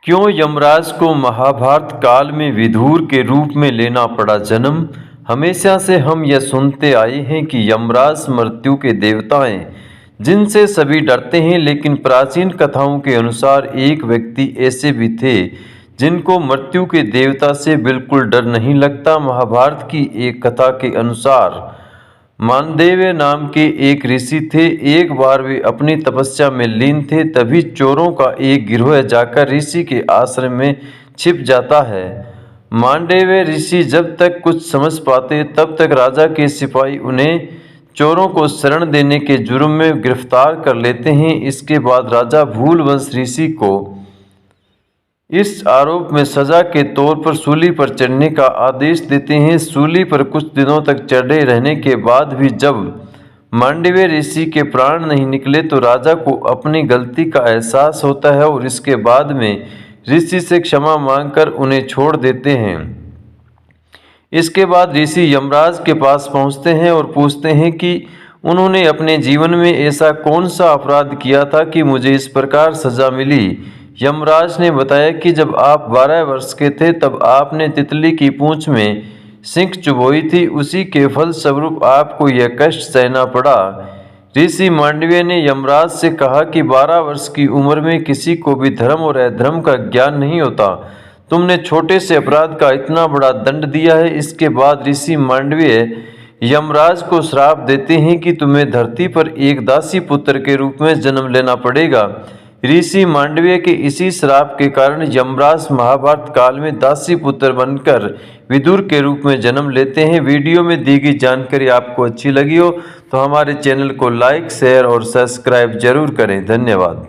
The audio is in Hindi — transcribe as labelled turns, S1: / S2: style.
S1: क्यों यमराज को महाभारत काल में विदुर के रूप में लेना पड़ा जन्म। हमेशा से हम यह सुनते आए हैं कि यमराज मृत्यु के देवता हैं जिनसे सभी डरते हैं, लेकिन प्राचीन कथाओं के अनुसार एक व्यक्ति ऐसे भी थे जिनको मृत्यु के देवता से बिल्कुल डर नहीं लगता। महाभारत की एक कथा के अनुसार मानदेय नाम के एक ऋषि थे। एक बार वे अपनी तपस्या में लीन थे, तभी चोरों का एक गिरोह जाकर ऋषि के आश्रम में छिप जाता है। मानदेय ऋषि जब तक कुछ समझ पाते तब तक राजा के सिपाही उन्हें चोरों को शरण देने के जुर्म में गिरफ्तार कर लेते हैं। इसके बाद राजा भूलवंश ऋषि को इस आरोप में सजा के तौर पर सूली पर चढ़ने का आदेश देते हैं। सूली पर कुछ दिनों तक चढ़े रहने के बाद भी जब मांडव्य ऋषि के प्राण नहीं निकले तो राजा को अपनी गलती का एहसास होता है और इसके बाद में ऋषि से क्षमा मांगकर उन्हें छोड़ देते हैं। इसके बाद ऋषि यमराज के पास पहुंचते हैं और पूछते हैं कि उन्होंने अपने जीवन में ऐसा कौन सा अपराध किया था कि मुझे इस प्रकार सजा मिली। यमराज ने बताया कि जब आप 12 वर्ष के थे तब आपने तितली की पूंछ में सिंक चुभोई थी, उसी के फलस्वरूप आपको यह कष्ट सहना पड़ा। ऋषि मांडव्य ने यमराज से कहा कि 12 वर्ष की उम्र में किसी को भी धर्म और अधर्म का ज्ञान नहीं होता। तुमने छोटे से अपराध का इतना बड़ा दंड दिया है। इसके बाद ऋषि मांडव्य यमराज को श्राप देते हैं कि तुम्हें धरती पर एक दासी पुत्र के रूप में जन्म लेना पड़ेगा। ऋषि मांडव्य के इसी श्राप के कारण यमराज महाभारत काल में दासी पुत्र बनकर विदुर के रूप में जन्म लेते हैं। वीडियो में दी गई जानकारी आपको अच्छी लगी हो तो हमारे चैनल को लाइक, शेयर और सब्सक्राइब जरूर करें। धन्यवाद।